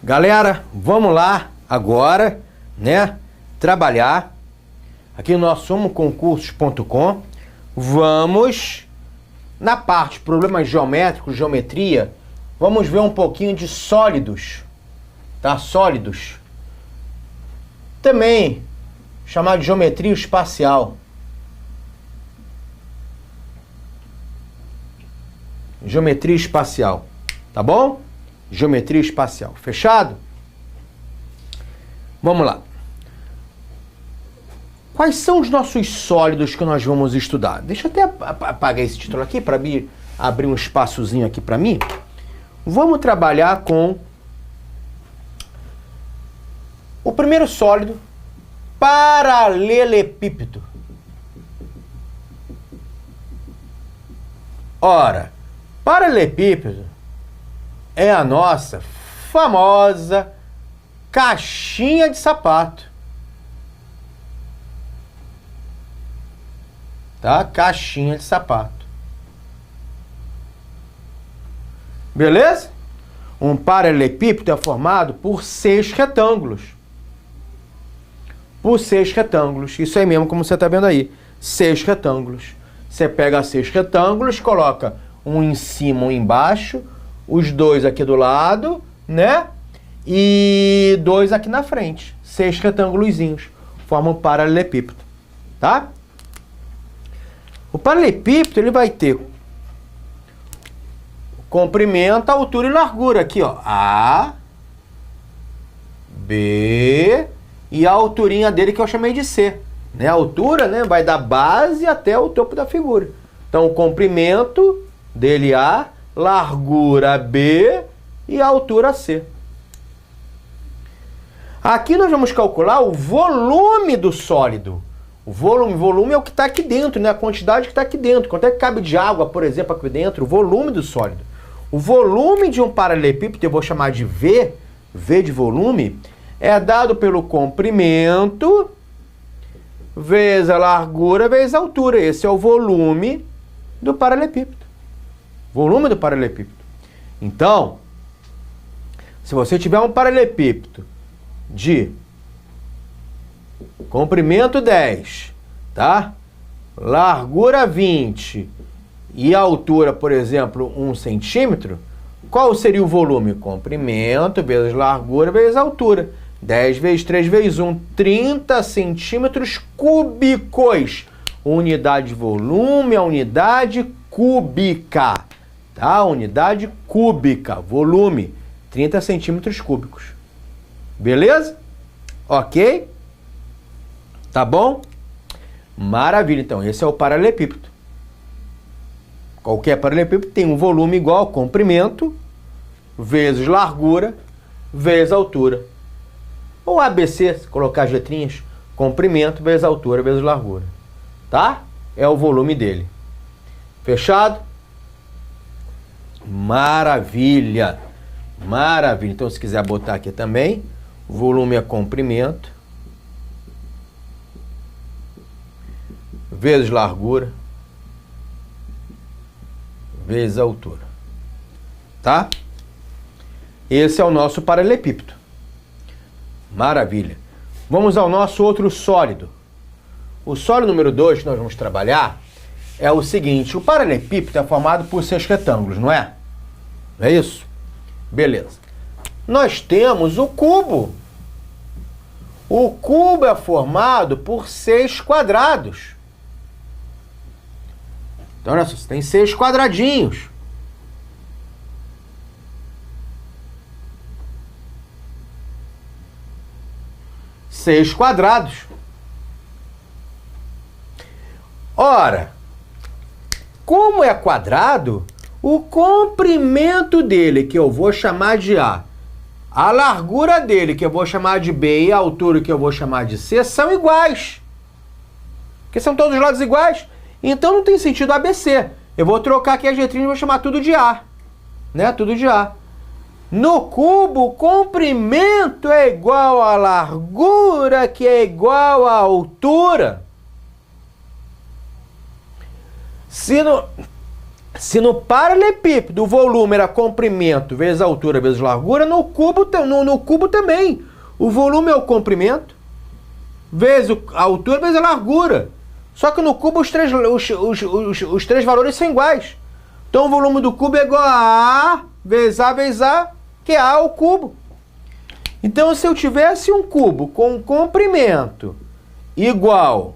Galera, vamos lá agora, né? Trabalhar aqui no nosso somoconcursos.com. Vamos na parte problemas geométricos, geometria. Vamos ver um pouquinho de sólidos, tá? Sólidos. Também chamado de geometria espacial. Geometria espacial, tá bom? Geometria espacial. Fechado? Vamos lá. Quais são os nossos sólidos que nós vamos estudar? Deixa eu até apagar esse título aqui para abrir um espaçozinho aqui para mim. Vamos trabalhar com o primeiro sólido, paralelepípedo. Ora, paralelepípedo é a nossa famosa caixinha de sapato. Tá? Caixinha de sapato. Beleza? Um paralelepípedo é formado por 6 retângulos. Por 6 retângulos. Isso aí mesmo, como você está vendo aí. 6 retângulos. Você pega 6 retângulos, coloca um em cima, um embaixo, os dois aqui do lado, né? E 2 aqui na frente. 6 retângulozinhos. Formam um paralelepípedo. Tá? O paralelepípedo, ele vai ter comprimento, altura e largura. Aqui, ó. A, B e a alturinha dele que eu chamei de C. Né? A altura, né, vai da base até o topo da figura. Então, o comprimento dele A, largura B e a altura C. Aqui nós vamos calcular o volume do sólido. O volume é o que está aqui dentro, né? A quantidade que está aqui dentro. Quanto é que cabe de água, por exemplo, aqui dentro? O volume do sólido. O volume de um paralelepípedo, eu vou chamar de V, V de volume, é dado pelo comprimento vezes a largura vezes a altura. Esse é o volume do paralelepípedo. Volume do paralelepípedo. Então, se você tiver um paralelepípedo de comprimento 10, tá? Largura 20 e altura, por exemplo, 1 centímetro, qual seria o volume? Comprimento vezes largura vezes altura. 10 vezes 3 vezes 1, 30 centímetros cúbicos. Unidade de volume, a unidade cúbica. Tá? Unidade cúbica, volume, 30 centímetros cúbicos. Beleza? Ok? Tá bom? Maravilha. Então, esse é o paralelepípedo. Qualquer paralelepípedo tem um volume igual ao comprimento vezes largura vezes altura. Ou ABC, se colocar as letrinhas, comprimento vezes altura vezes largura. Tá? É o volume dele. Fechado? Maravilha. Maravilha. Então, se quiser botar aqui também, volume é comprimento vezes largura vezes altura. Tá? Esse é o nosso paralelepípedo. Maravilha. Vamos ao nosso outro sólido. O sólido número 2 que nós vamos trabalhar é o seguinte. O paralelepípedo é formado por 6 retângulos, não é? Não é isso? Beleza. Nós temos o cubo. O cubo é formado por 6 quadrados. Então, olha só, você tem 6 quadradinhos. Seis quadrados. Ora, como é quadrado, o comprimento dele, que eu vou chamar de A, a largura dele, que eu vou chamar de B, e a altura, que eu vou chamar de C, são iguais. Porque são todos os lados iguais. Então não tem sentido ABC. Eu vou trocar aqui as letrinhas e vou chamar tudo de A. Né? Tudo de A. No cubo, o comprimento é igual à largura, que é igual à altura. Se no, Se no paralelepípedo o volume era comprimento vezes altura vezes largura, no cubo também. O volume é o comprimento vezes a altura vezes a largura. Só que no cubo os três valores são iguais. Então o volume do cubo é igual a vezes A, que é A ao cubo. Então se eu tivesse um cubo com comprimento igual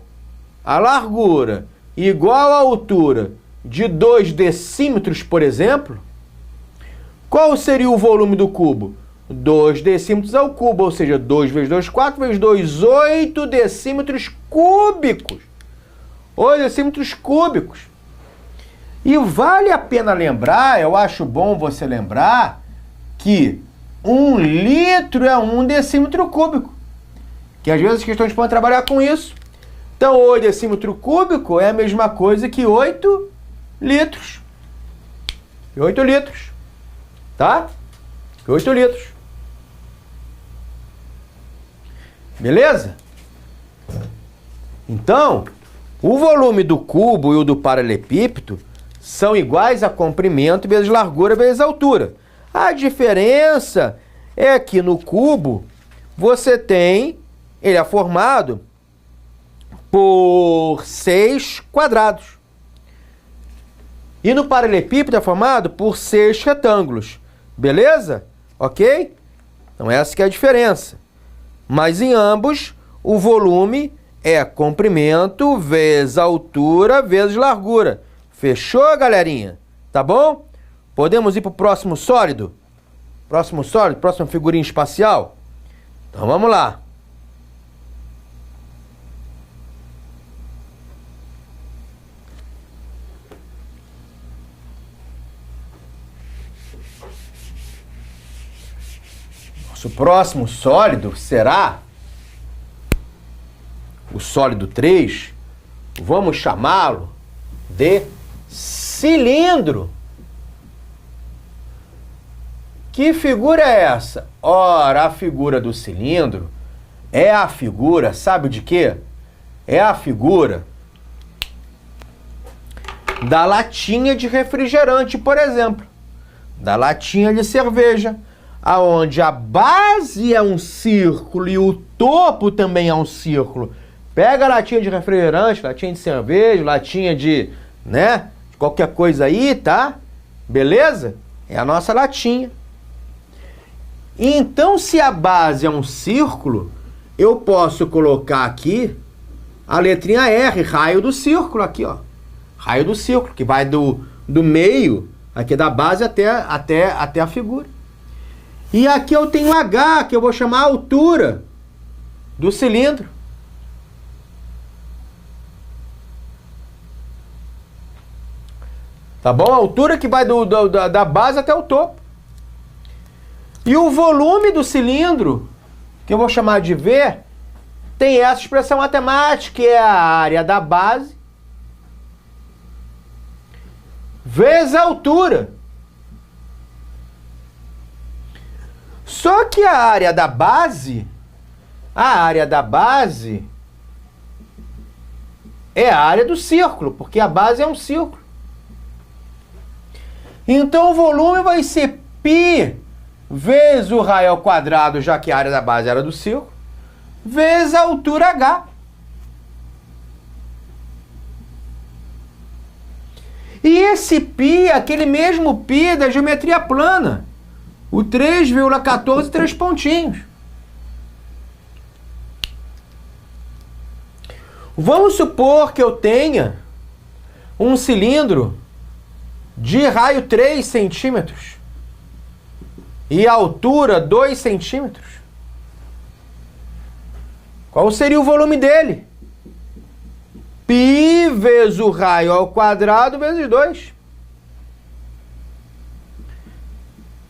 a largura igual a altura de 2 decímetros, por exemplo, qual seria o volume do cubo? 2 decímetros ao cubo, ou seja, 2 vezes 2, 4 vezes 2, 8 decímetros cúbicos. 8 decímetros cúbicos. E vale a pena lembrar, eu acho bom você lembrar, que 1 litro é 1 decímetro cúbico. Que às vezes as questões podem trabalhar com isso. Então, 8 decímetro cúbico é a mesma coisa que 8 litros. 8 litros. Tá? 8 litros. Beleza? Então, o volume do cubo e o do paralelepípedo são iguais a comprimento vezes largura vezes altura. A diferença é que no cubo você tem, ele é formado por 6 quadrados. E no paralelepípedo é formado por 6 retângulos. Beleza? Ok? Então essa que é a diferença. Mas em ambos, o volume é comprimento vezes altura vezes largura. Fechou, galerinha? Tá bom? Podemos ir para o próximo sólido? Próximo sólido? Próxima figurinha espacial? Então vamos lá. Nosso próximo sólido será o sólido 3. Vamos chamá-lo de cilindro. Que figura é essa? Ora, a figura do cilindro é a figura, sabe de quê? É a figura da latinha de refrigerante, por exemplo. Da latinha de cerveja, aonde a base é um círculo e o topo também é um círculo. Pega a latinha de refrigerante, latinha de cerveja, latinha de, né, de qualquer coisa aí, tá? Beleza? É a nossa latinha. Então, se a base é um círculo, eu posso colocar aqui a letrinha R, raio do círculo, aqui, ó. Raio do círculo, que vai do meio, aqui da base até a figura. E aqui eu tenho H, que eu vou chamar a altura do cilindro. Tá bom? A altura que vai da base até o topo. E o volume do cilindro, que eu vou chamar de V, tem essa expressão matemática, que é a área da base vezes a altura. Só que a área da base é a área do círculo, porque a base é um círculo. Então o volume vai ser π vezes o raio ao quadrado, já que a área da base era do círculo, vezes a altura h. E esse π é aquele mesmo π da geometria plana, o 3,14, 3 pontinhos. Vamos supor que eu tenha um cilindro de raio 3 centímetros e altura 2 centímetros. Qual seria o volume dele? Π vezes o raio ao quadrado vezes 2.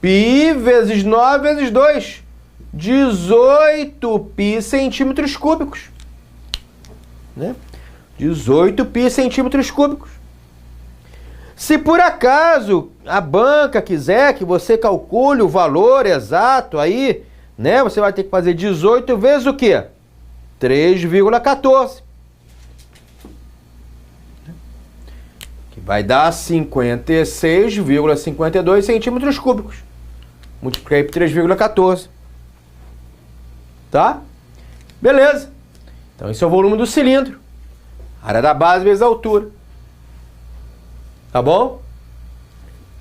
Π vezes 9 vezes 2. 18 π centímetros cúbicos. Né? 18 π centímetros cúbicos. Se por acaso a banca quiser que você calcule o valor exato aí, né, você vai ter que fazer 18 vezes o quê? 3,14. Vai dar 56,52 centímetros cúbicos. Multipliquei por 3,14. Tá? Beleza. Então, esse é o volume do cilindro. Área da base vezes a altura. Tá bom?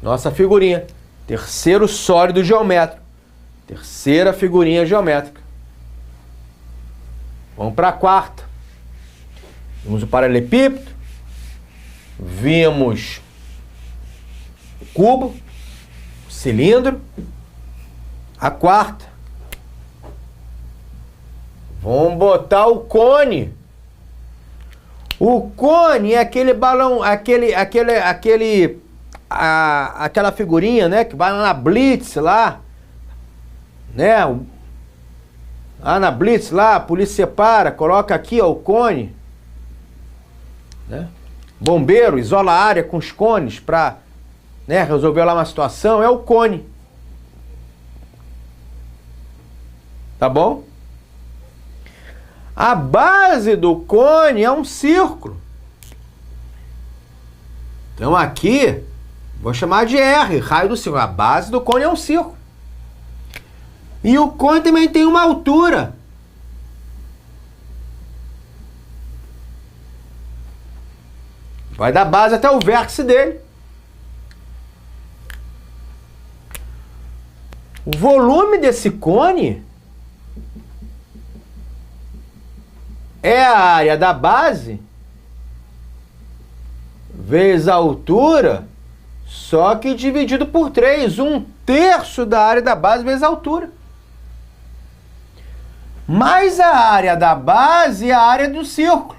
Nossa figurinha. Terceiro sólido geométrico. Terceira figurinha geométrica. Vamos para a quarta. Vimos o paralelepípedo. Vimos o cubo. O cilindro. A quarta. Vamos botar o cone. O cone é aquele balão, aquela figurinha, né, que vai lá na Blitz lá, né? Lá na Blitz lá, a polícia separa, coloca aqui, ó, o cone, né? Bombeiro isola a área com os cones para, né, resolver lá uma situação, é o cone. Tá bom? A base do cone é um círculo. Então aqui, vou chamar de R, raio do círculo. A base do cone é um círculo. E o cone também tem uma altura. Vai da base até o vértice dele. O volume desse cone é a área da base vezes a altura, só que dividido por 3. 1/3 da área da base vezes a altura. Mais a área da base é a área do círculo.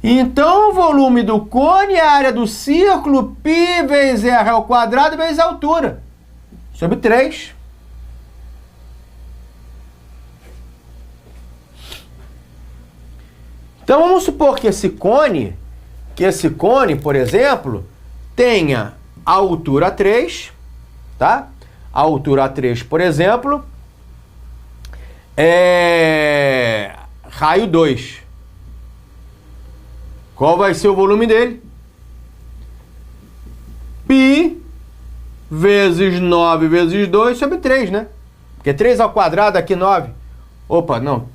Então, o volume do cone é a área do círculo, π vezes r ao quadrado vezes a altura, sobre 3. Então, vamos supor que esse cone, por exemplo, tenha a altura 3, tá? A altura 3, por exemplo, é raio 2. Qual vai ser o volume dele? Π vezes 9 vezes 2 sobre 3, né? Porque 3 ao quadrado aqui 9. Opa, não,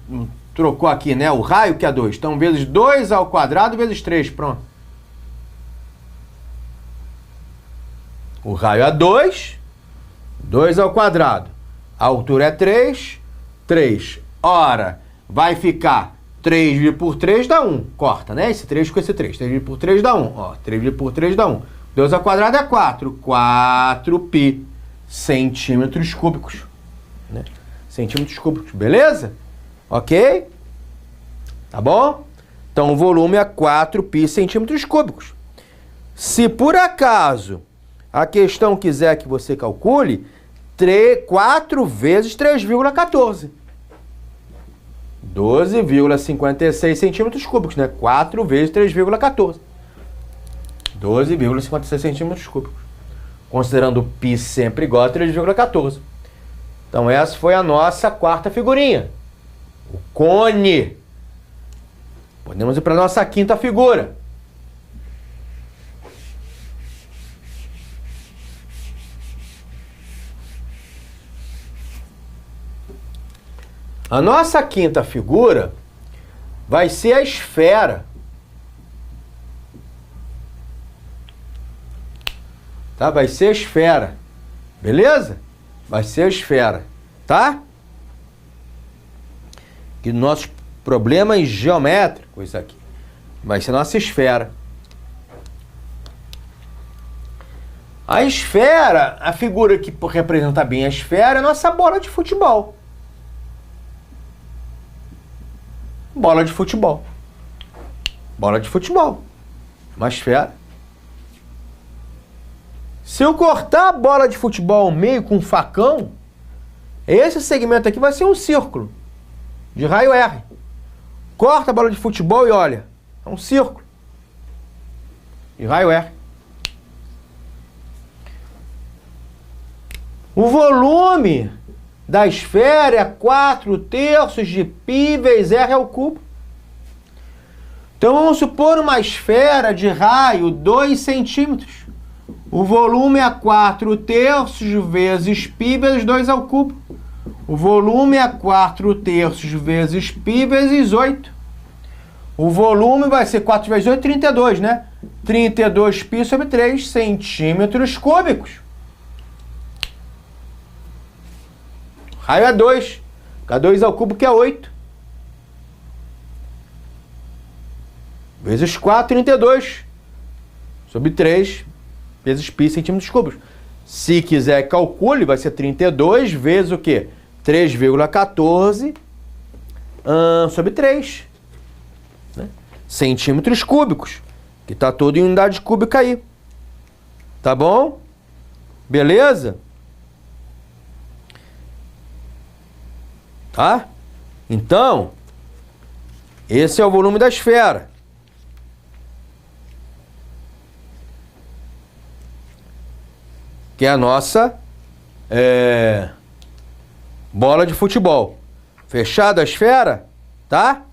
trocou aqui, né? O raio que é 2. Então, vezes 2 ao quadrado vezes 3, pronto. O raio é 2, 2 ao quadrado. A altura é 3, 3. Ora, vai ficar 3 por 3 dá 1. Corta, né? Esse 3 com esse 3. 3 por 3 dá 1. Ó, 3 por 3 dá 1. 2 ao quadrado é 4. 4π centímetros cúbicos. Né? Centímetros cúbicos, beleza? Ok? Tá bom? Então, o volume é 4π centímetros cúbicos. Se por acaso a questão quiser que você calcule, 4 vezes 3,14. 12,56 centímetros cúbicos, né? 4 vezes 3,14. 12,56 centímetros cúbicos. Considerando o π sempre igual a 3,14. Então, essa foi a nossa quarta figurinha. O cone. Podemos ir para a nossa quinta figura. A nossa quinta figura vai ser a esfera. Tá? Vai ser a esfera. Beleza? Vai ser a esfera. Tá? Que nossos problemas geométricos aqui. Vai ser a nossa esfera. A esfera, a figura que representa bem a esfera é a nossa bola de futebol. Bola de futebol. Bola de futebol. Uma esfera. Se eu cortar a bola de futebol ao meio com um facão, esse segmento aqui vai ser um círculo de raio R. Corta a bola de futebol e olha, é um círculo de raio R. O volume da esfera é 4/3 de π vezes r ao cubo. Então vamos supor uma esfera de raio 2 centímetros. O volume é 4/3 vezes π vezes 2 ao cubo. O volume é 4/3 vezes π vezes 8. O volume vai ser 4 vezes 8, 32, né? 32π sobre 3 centímetros cúbicos. O raio é 2. K2 ao cubo que é 8. Vezes 4, 32. Sobre 3 vezes π centímetros cúbicos. Se quiser calcule, vai ser 32 vezes o quê? 3,14 sobre 3. Né? Centímetros cúbicos. Que está tudo em unidade cúbica aí. Tá bom? Beleza? Tá? Então, esse é o volume da esfera. Que é a nossa bola de futebol. Fechada a esfera? Tá?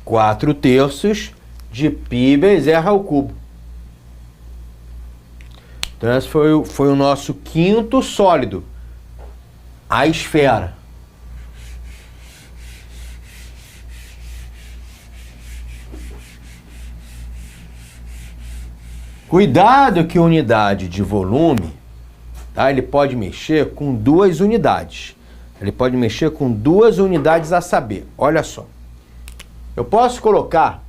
Quatro terços de π vezes r ao cubo. Então esse foi o nosso quinto sólido. A esfera. Cuidado que unidade de volume, tá? Ele pode mexer com duas unidades. Ele pode mexer com duas unidades a saber. Olha só. Eu posso colocar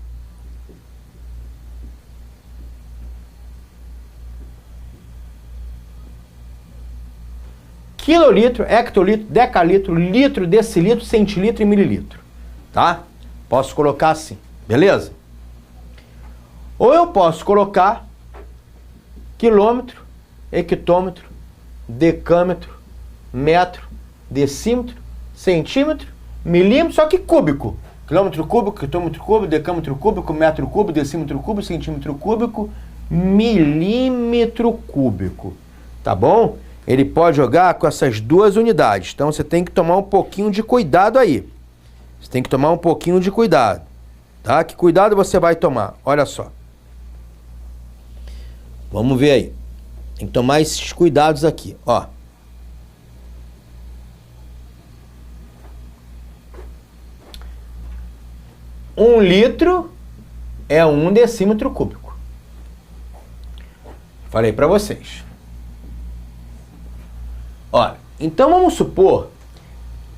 quilolitro, hectolitro, decalitro, litro, decilitro, centilitro e mililitro. Tá? Posso colocar assim. Beleza? Ou eu posso colocar quilômetro, hectômetro, decâmetro, metro, decímetro, centímetro, milímetro, só que cúbico. Quilômetro cúbico, hectômetro cúbico, decâmetro cúbico, metro cúbico, decímetro cúbico, centímetro cúbico, milímetro cúbico. Tá bom? Ele pode jogar com essas duas unidades. Então você tem que tomar um pouquinho de cuidado aí. Você tem que tomar um pouquinho de cuidado. Tá? Que cuidado você vai tomar? Olha só. Vamos ver aí. Tem que tomar esses cuidados aqui, ó. Um litro é 1 decímetro cúbico. Falei para vocês. Olha, então vamos supor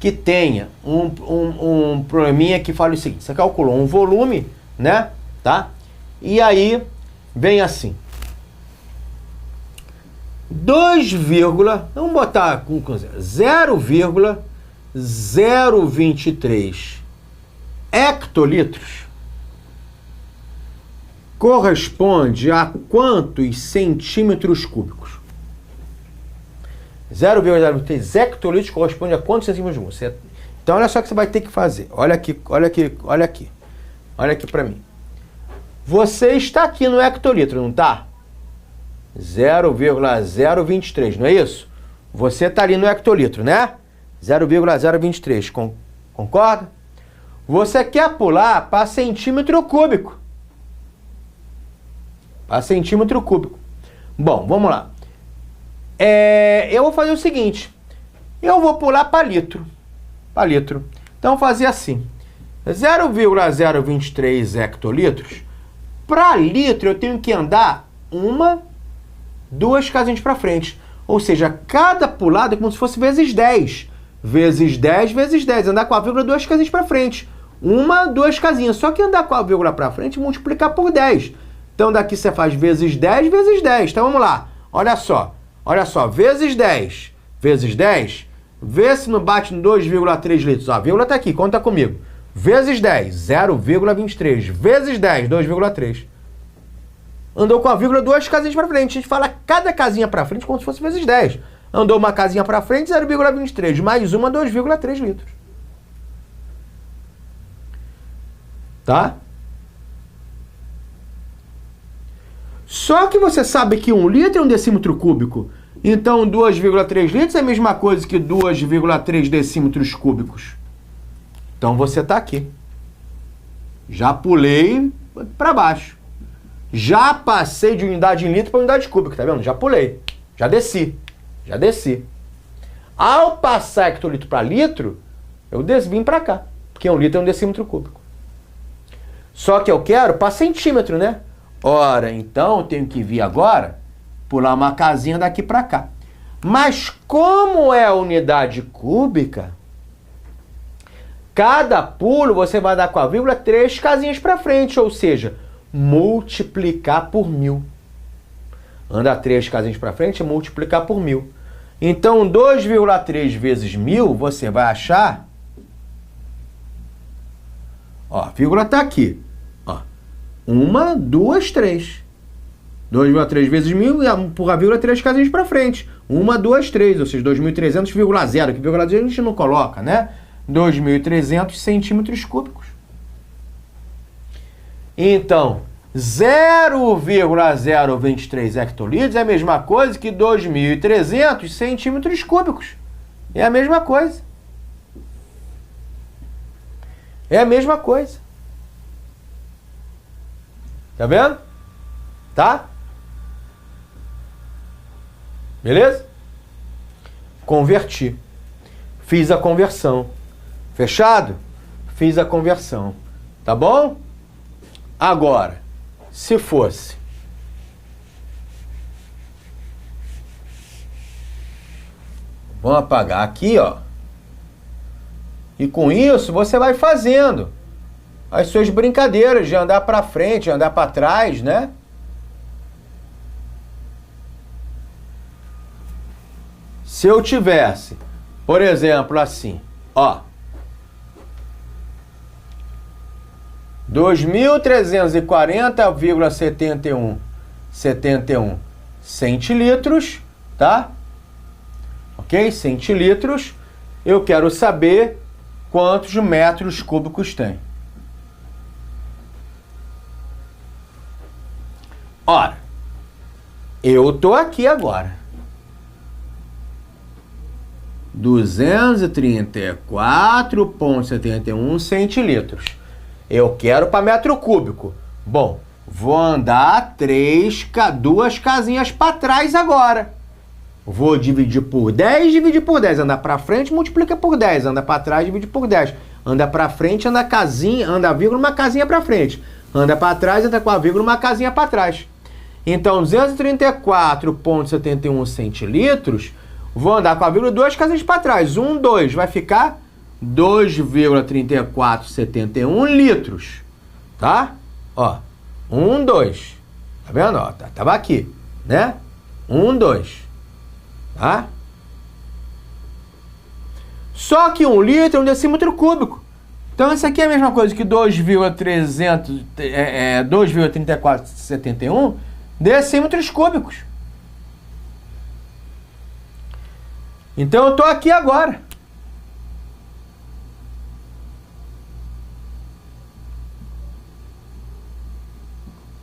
que tenha um probleminha que fala o seguinte. Você calculou um volume, né? Tá? E aí vem assim. 2, vamos botar com 0,023 hectolitros corresponde a quantos centímetros cúbicos? 0,023 hectolitros corresponde a quantos centímetros cúbicos? Então olha só o que você vai ter que fazer. Olha aqui, olha aqui, olha aqui. Olha aqui para mim. Você está aqui no hectolitro, não está? 0,023, não é isso? Você está ali no hectolitro, né? 0,023, concorda? Você quer pular para centímetro cúbico. Para centímetro cúbico. Bom, vamos lá. Eu vou fazer o seguinte. Eu vou pular para litro. Para litro. Então, vou fazer assim. 0,023 hectolitros. Para litro, eu tenho que andar 2 casinhas para frente. Ou seja, cada pulada é como se fosse vezes 10. Vezes 10, vezes 10. Andar com a vírgula 2 casinhas para frente. 2 casinhas. Só que andar com a vírgula para frente e multiplicar por 10. Então, daqui você faz vezes 10, vezes 10. Então, vamos lá. Olha só. Olha só. Vezes 10. Vezes 10. Vê se não bate no 2,3 litros. Ó, a vírgula está aqui. Conta comigo. Vezes 10. 0,23. Vezes 10. 2,3. Andou com a vírgula 2 casinhas para frente. A gente fala cada casinha para frente como se fosse vezes 10. Andou uma casinha para frente, 0,23. Mais 2,3 litros. Tá? Só que você sabe que 1 litro é 1 decímetro cúbico. Então 2,3 litros é a mesma coisa que 2,3 decímetros cúbicos. Então você está aqui. Já pulei para baixo. Já passei de unidade em litro para unidade cúbica, tá vendo? Já pulei. Já desci. Já desci. Ao passar hectolitro para litro, eu vim para cá. Porque 1 litro é 1 decímetro cúbico. Só que eu quero para centímetro, né? Ora, então eu tenho que vir agora, pular uma casinha daqui para cá. Mas como é a unidade cúbica, cada pulo você vai dar com a vírgula 3 casinhas para frente, ou seja, multiplicar por 1000. Anda 3 casinhas para frente e multiplicar por 1000. Então, 2,3 vezes 1000, você vai achar... Ó, a vírgula está aqui. Ó, 1, 2, 3. 2,3 vezes 1000 e empurra a vírgula 3 casinhas para frente. 1, 2, 3, ou seja, 2.300,0, que vírgula a gente não coloca, né? 2.300 centímetros cúbicos. Então, 0,023 hectolitros é a mesma coisa que 2.300 centímetros cúbicos. É a mesma coisa. É a mesma coisa. Tá vendo? Tá? Beleza? Converti. Fiz a conversão. Fechado? Fiz a conversão. Tá bom? Agora, se fosse vamos apagar aqui, ó. E com isso você vai fazendo as suas brincadeiras de andar para frente, andar para trás, né? Se eu tivesse, por exemplo, assim, ó, 2.340,71 centilitros, tá? Ok? Centilitros. Eu quero saber quantos metros cúbicos tem. Ora, eu tô aqui agora. 234,71 centilitros. Eu quero para metro cúbico. Bom, vou andar 2 casinhas para trás agora. Vou dividir por 10, dividir por 10. Anda para frente, multiplica por 10. Anda para trás, divide por 10. Anda para frente, anda casinha, anda vírgula, uma casinha para frente. Anda para trás, anda com a vírgula, uma casinha para trás. Então, 234,71 centilitros, vou andar com a vírgula 2 casinhas para trás. 1, 2, vai ficar 2,3471 litros. Tá? Ó, 1, 2. Tá vendo? Ó, tava aqui, né? 1, 2. Tá? Só que 1 litro é 1 decímetro cúbico. Então, isso aqui é a mesma coisa que 2,3471 decímetros cúbicos. Então, eu estou aqui agora.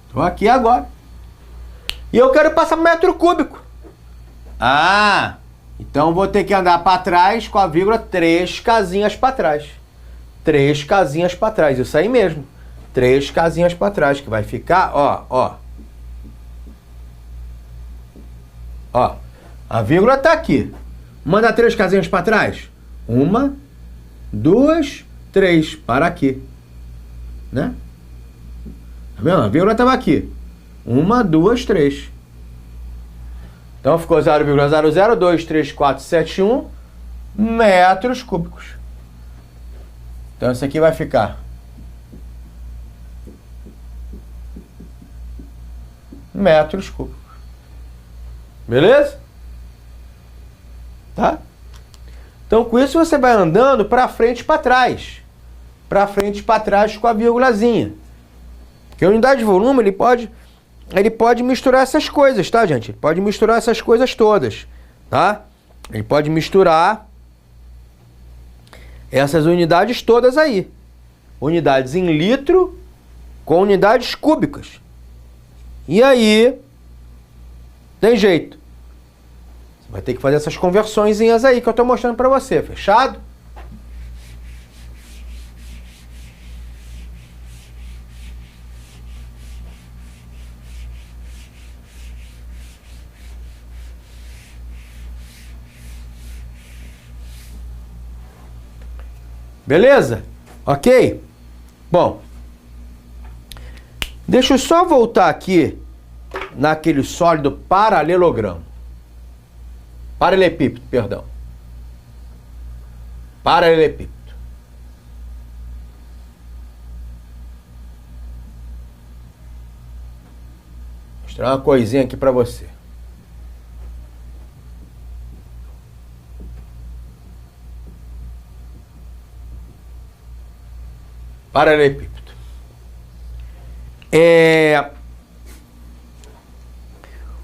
Estou aqui agora. E eu quero passar para metro cúbico. Ah, então vou ter que andar para trás com a vírgula 3 casinhas para trás. 3 casinhas para trás, isso aí mesmo. 3 casinhas para trás, que vai ficar, ó, ó. Ó, a vírgula está aqui. Manda 3 casinhas para trás. 1, 2, 3, para aqui. Né? Tá vendo? A vírgula estava aqui. 1, 2, 3. Então ficou 0,00234771 metros cúbicos. Então isso aqui vai ficar metros cúbicos. Beleza? Tá? Então com isso você vai andando para frente e para trás. Para frente e para trás com a vírgulazinha. Porque a unidade de volume ele pode misturar essas coisas, tá, gente? Ele pode misturar essas coisas todas, tá? Ele pode misturar essas unidades todas aí. Unidades em litro com unidades cúbicas. E aí, tem jeito. Você vai ter que fazer essas conversõezinhas aí que eu estou mostrando para você. Fechado? Beleza? Ok? Bom, deixa eu só voltar aqui naquele sólido paralelogramo. Paralelepípedo, perdão. Paralelepípedo. Vou mostrar uma coisinha aqui para você. Paralelepípedo.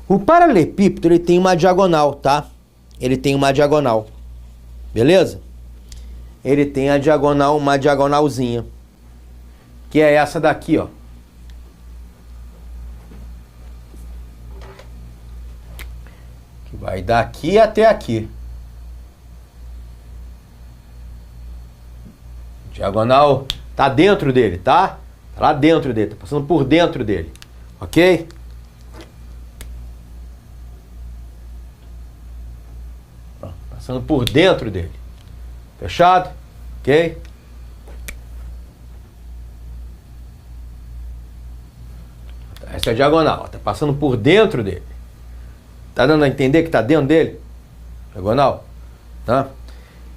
O paralelepípedo, ele tem uma diagonal, tá? Ele tem uma diagonal. Beleza? Ele tem a diagonal, uma diagonalzinha. Que é essa daqui, ó. Que vai daqui até aqui. Diagonal tá dentro dele, tá? Tá lá dentro dele, tá passando por dentro dele. Ok? Passando por dentro dele. Fechado? Ok? Essa é a diagonal, tá passando por dentro dele. Tá dando a entender que tá dentro dele? Diagonal? Tá?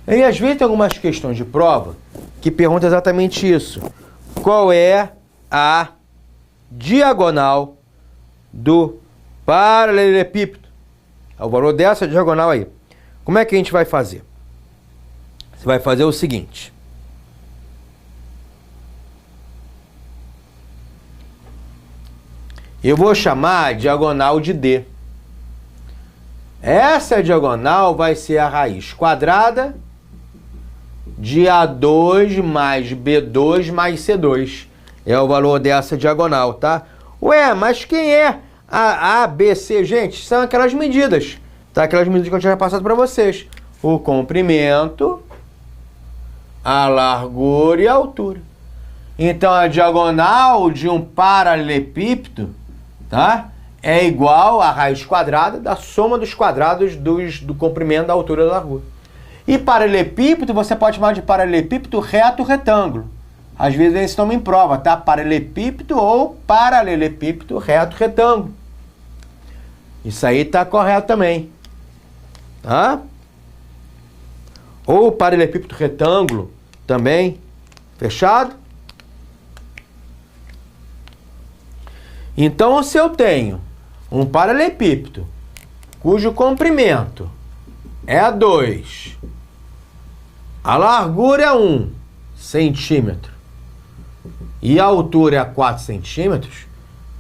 E às vezes tem algumas questões de prova que perguntam exatamente isso. Qual é a diagonal do paralelepípedo? É o valor dessa diagonal aí. Como é que a gente vai fazer? Você vai fazer o seguinte. Eu vou chamar a diagonal de D. Essa diagonal vai ser a raiz quadrada de A2 mais B2 mais C2. É o valor dessa diagonal, tá? Ué, mas quem é a B, C? Gente, são aquelas medidas. Tá? Aquelas medidas que eu tinha passado para vocês. O comprimento, a largura e a altura. Então, a diagonal de um paralelepípedo, tá? É igual à raiz quadrada da soma dos quadrados do comprimento, da altura e da largura. E paralelepípedo, você pode chamar de paralelepípedo reto retângulo. Às vezes eles estão em prova, tá? Paralelepípedo ou paralelepípedo reto retângulo. Isso aí tá correto também. Tá? Ou paralelepípedo retângulo também. Fechado? Então, se eu tenho um paralelepípedo cujo comprimento é 2, a largura é 1 centímetro e a altura é 4 centímetros,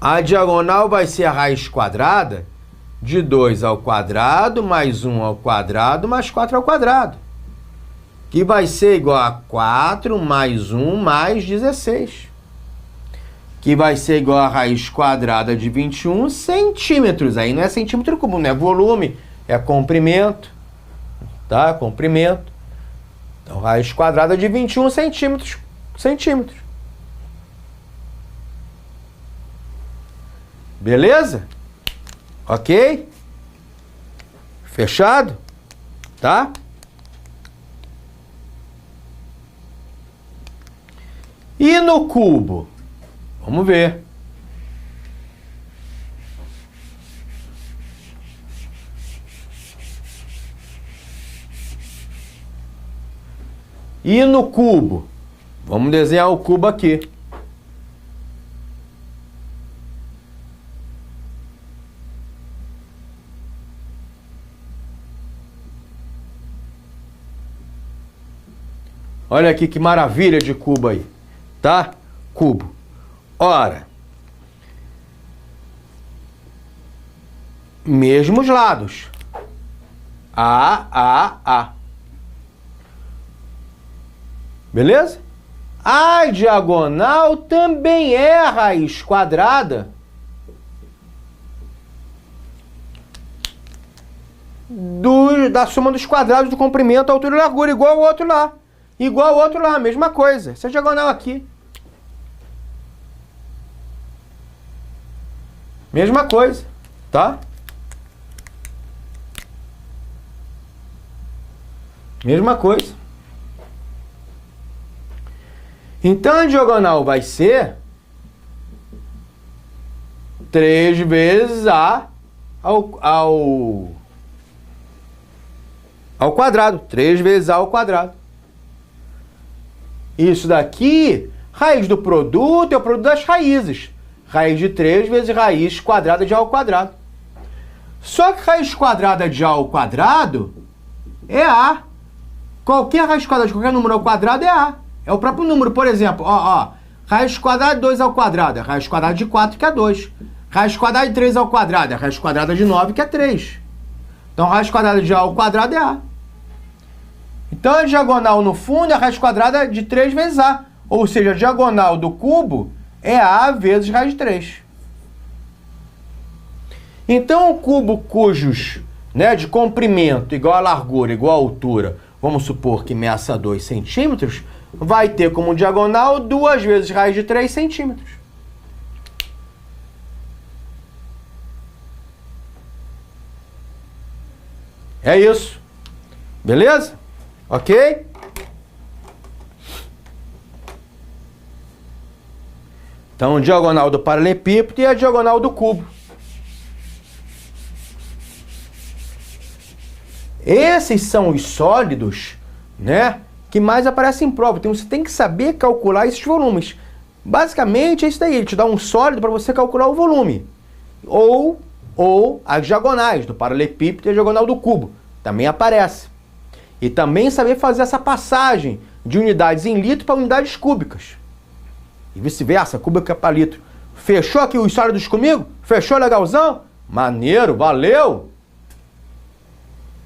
a diagonal vai ser a raiz quadrada de 2 ao quadrado mais 1 ao quadrado mais 4 ao quadrado, que vai ser igual a 4 mais 1 mais 16. Que vai ser igual a raiz quadrada de 21 centímetros. Aí não é centímetro cubo, não é volume, é comprimento. Tá? Comprimento. Então, raiz quadrada de 21 centímetros. Beleza? Ok? Fechado? Tá? E no cubo? Vamos ver. E no cubo? Vamos desenhar o cubo aqui. Olha aqui que maravilha de cubo aí, tá? Cubo. Ora, mesmos lados. A. Beleza? A diagonal também é a raiz quadrada da soma dos quadrados do comprimento, altura e largura, igual ao outro lá. Igual ao outro lá, mesma coisa. Essa diagonal aqui. Mesma coisa, tá? Mesma coisa. Então a diagonal vai ser 3 vezes A ao quadrado. 3 vezes A ao quadrado. Isso daqui, raiz do produto é o produto das raízes. Raiz de 3 vezes raiz quadrada de A ao quadrado. Só que raiz quadrada de A ao quadrado é A. Qualquer raiz quadrada de qualquer número ao quadrado é A. É o próprio número. Por exemplo, raiz quadrada de 2 ao quadrado é raiz quadrada de 4, que é 2. Raiz quadrada de 3 ao quadrado é raiz quadrada de 9, que é 3. Então, raiz quadrada de A ao quadrado é A. Então, a diagonal no fundo é a raiz quadrada de 3 vezes A. Ou seja, a diagonal do cubo é A vezes raiz de 3. Então, o cubo cujos, de comprimento igual a largura igual a altura, vamos supor que meça 2 centímetros, vai ter como diagonal 2 vezes raiz de 3 centímetros. É isso. Beleza? Ok? Então, a diagonal do paralelepípedo e a diagonal do cubo. Esses são os sólidos, que mais aparecem em prova. Então, você tem que saber calcular esses volumes. Basicamente, é isso daí. Ele te dá um sólido para você calcular o volume. Ou as diagonais do paralelepípedo e a diagonal do cubo. Também aparece. E também saber fazer essa passagem de unidades em litro para unidades cúbicas. E vice-versa, cúbica para litro. Fechou aqui os sólidos comigo? Fechou legalzão? Maneiro, valeu!